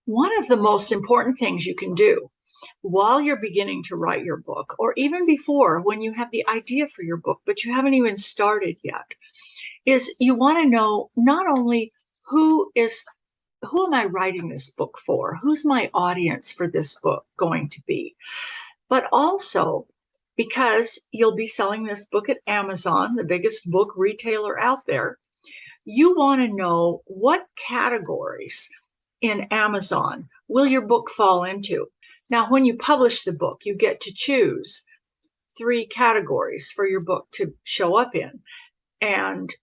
One of the most important things you can do while you're beginning to write your book, or even before when you have the idea for your book, but you haven't even started yet, is you want to know not only who am I writing this book for? Who's my audience for this book going to be? But also because you'll be selling this book at Amazon, the biggest book retailer out there, you want to know what categories in Amazon will your book fall into. Now, when you publish the book, you get to choose 3 categories for your book to show up in. And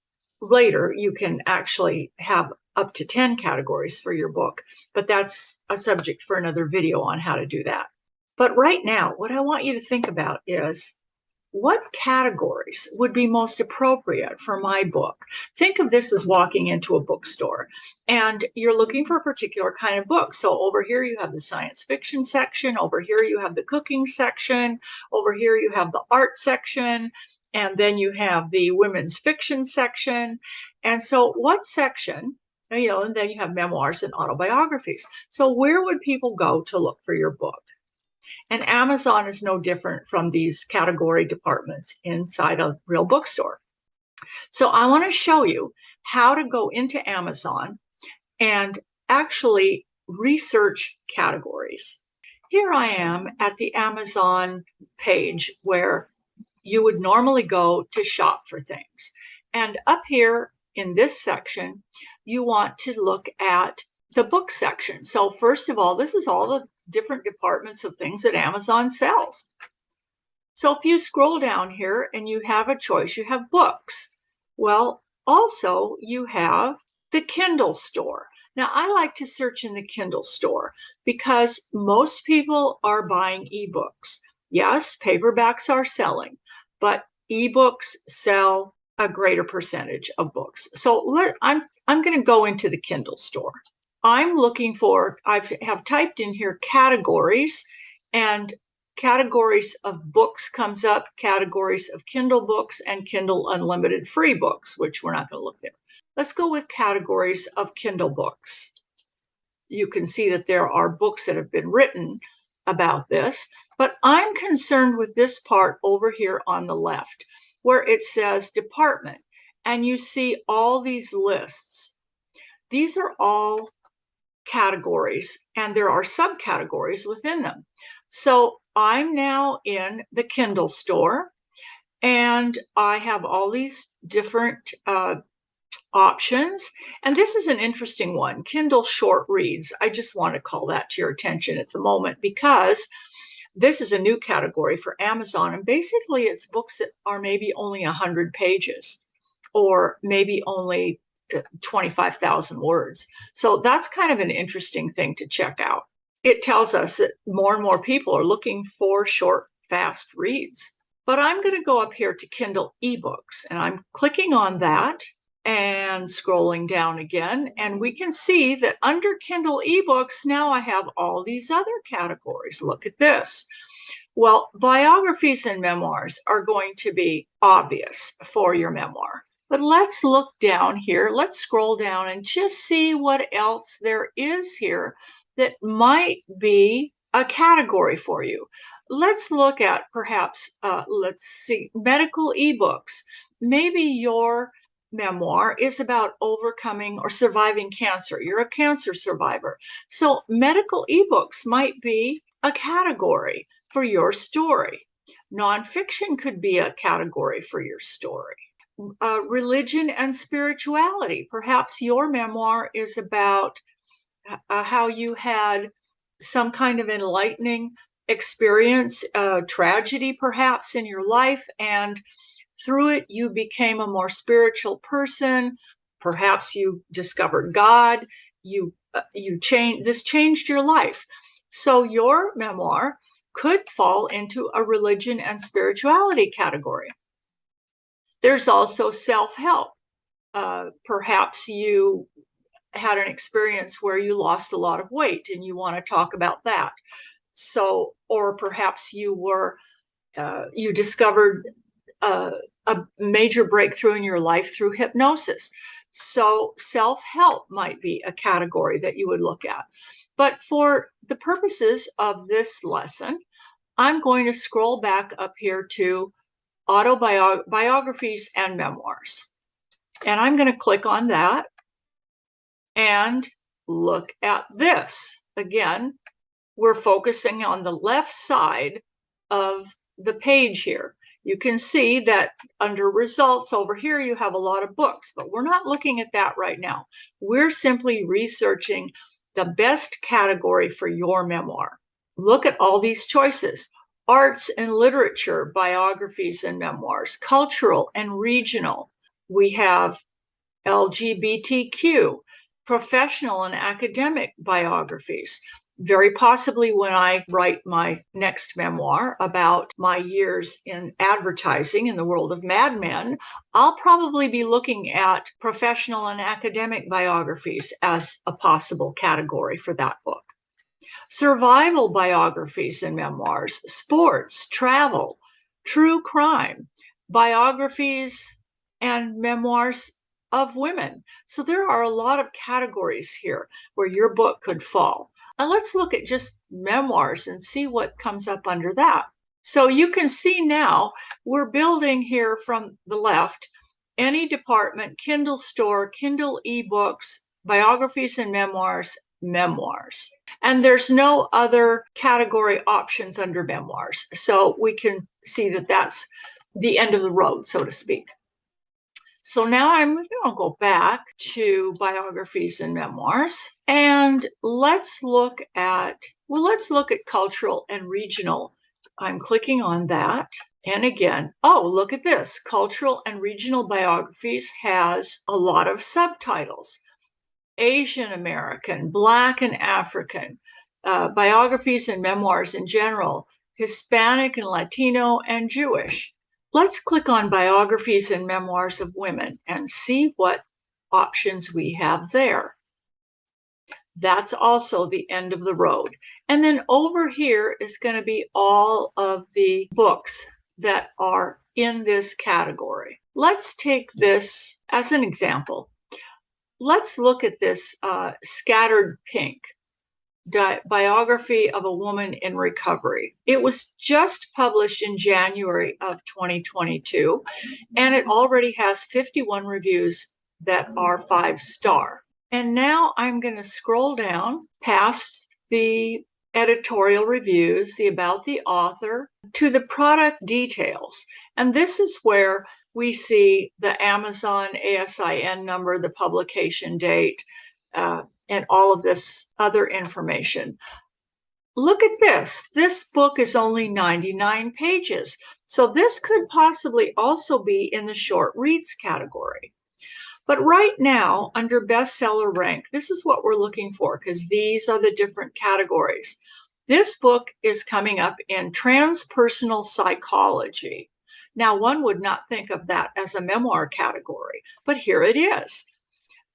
later, you can actually have up to 10 categories for your book, but that's a subject for another video on how to do that. But right now, what I want you to think about is what categories would be most appropriate for my book? Think of this as walking into a bookstore and you're looking for a particular kind of book. So over here you have the science fiction section, over here you have the cooking section, over here you have the art section, and then you have the women's fiction section. And so what section, and then you have memoirs and autobiographies. So where would people go to look for your book? And Amazon is no different from these category departments inside a real bookstore. So I want to show you how to go into Amazon and actually research categories. Here I am at the Amazon page where you would normally go to shop for things. And up here in this section, you want to look at the book section. So first of all, this is all the different departments of things that Amazon sells. So if you scroll down here and you have a choice, you have books. Well, also you have the Kindle store. Now I like to search in the Kindle store because most people are buying ebooks. Yes, paperbacks are selling, but ebooks sell a greater percentage of books. So I'm going to go into the Kindle store. I'm looking for, I have typed in here categories, and categories of books comes up, categories of Kindle books and Kindle Unlimited free books, which we're not going to look there. Let's go with categories of Kindle books. You can see that there are books that have been written about this, but I'm concerned with this part over here on the left where it says department, and you see all these lists. These are all categories, and there are subcategories within them. So I'm now in the Kindle store, and I have all these different options. And this is an interesting one, Kindle short reads. I just want to call that to your attention at the moment because this is a new category for Amazon. And basically it's books that are maybe only 100 pages or maybe only 25,000 words. So that's kind of an interesting thing to check out. It tells us that more and more people are looking for short, fast reads. But I'm going to go up here to Kindle eBooks, and I'm clicking on that and scrolling down again. And we can see that under Kindle eBooks, now I have all these other categories. Look at this. Well, biographies and memoirs are going to be obvious for your memoir. But let's look down here. Let's scroll down and just see what else there is here that might be a category for you. Let's look at perhaps, let's see, medical ebooks. Maybe your memoir is about overcoming or surviving cancer. You're a cancer survivor. So medical ebooks might be a category for your story. Nonfiction could be a category for your story. Religion and spirituality. Perhaps your memoir is about how you had some kind of enlightening experience, tragedy perhaps in your life, and through it you became a more spiritual person. Perhaps you discovered God. This changed your life. So your memoir could fall into a religion and spirituality category. There's also self-help. Perhaps you had an experience where you lost a lot of weight and you want to talk about that. So, or perhaps you discovered a major breakthrough in your life through hypnosis. So self-help might be a category that you would look at. But for the purposes of this lesson, I'm going to scroll back up here to autobiographies and memoirs. And I'm going to click on that and look at this. Again, we're focusing on the left side of the page here. You can see that under results over here, you have a lot of books, but we're not looking at that right now. We're simply researching the best category for your memoir. Look at all these choices: arts and literature, biographies and memoirs, cultural and regional. We have LGBTQ, professional and academic biographies. Very possibly when I write my next memoir about my years in advertising in the world of Mad Men, I'll probably be looking at professional and academic biographies as a possible category for that book. Survival biographies and memoirs, sports, travel, true crime, biographies and memoirs of women. So there are a lot of categories here where your book could fall. Now let's look at just memoirs and see what comes up under that. So you can see now we're building here from the left, any department, Kindle store, Kindle ebooks, biographies and memoirs, memoirs. And there's no other category options under memoirs. So we can see that that's the end of the road, so to speak. So now I'm going to go back to biographies and memoirs, and let's look at cultural and regional. I'm clicking on that. And again, oh, look at this. Cultural and regional biographies has a lot of subtitles. Asian American, Black and African, biographies and memoirs in general, Hispanic and Latino and Jewish. Let's click on biographies and memoirs of women and see what options we have there. That's also the end of the road. And then over here is going to be all of the books that are in this category. Let's take this as an example. Let's look at this Scattered Pink, biography of a woman in recovery. It was just published in January of 2022, and it already has 51 reviews that are 5-star. And now I'm going to scroll down past the editorial reviews, the about the author, to the product details. And this is where we see the Amazon ASIN number, the publication date, and all of this other information. Look at this. This book is only 99 pages. So this could possibly also be in the short reads category. But right now, under bestseller rank, this is what we're looking for because these are the different categories. This book is coming up in transpersonal psychology. Now, one would not think of that as a memoir category, but here it is.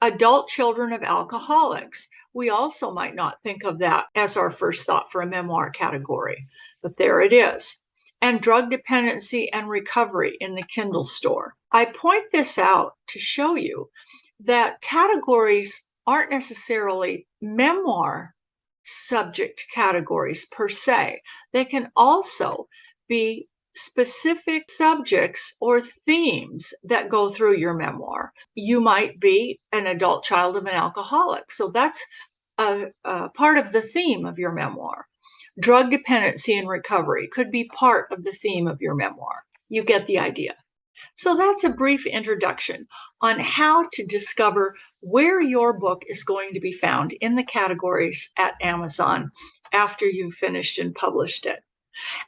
Adult children of alcoholics. We also might not think of that as our first thought for a memoir category, but there it is. And drug dependency and recovery in the Kindle store. I point this out to show you that categories aren't necessarily memoir subject categories per se. They can also be specific subjects or themes that go through your memoir. You might be an adult child of an alcoholic, so that's a part of the theme of your memoir. Drug dependency and recovery could be part of the theme of your memoir. You get the idea. So that's a brief introduction on how to discover where your book is going to be found in the categories at Amazon after you've finished and published it.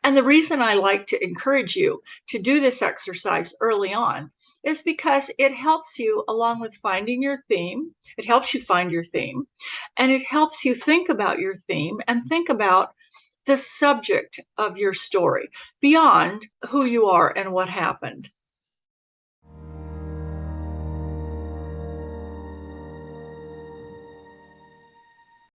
And the reason I like to encourage you to do this exercise early on is because it helps you, along with finding your theme, it helps you find your theme, and it helps you think about your theme and think about the subject of your story beyond who you are and what happened.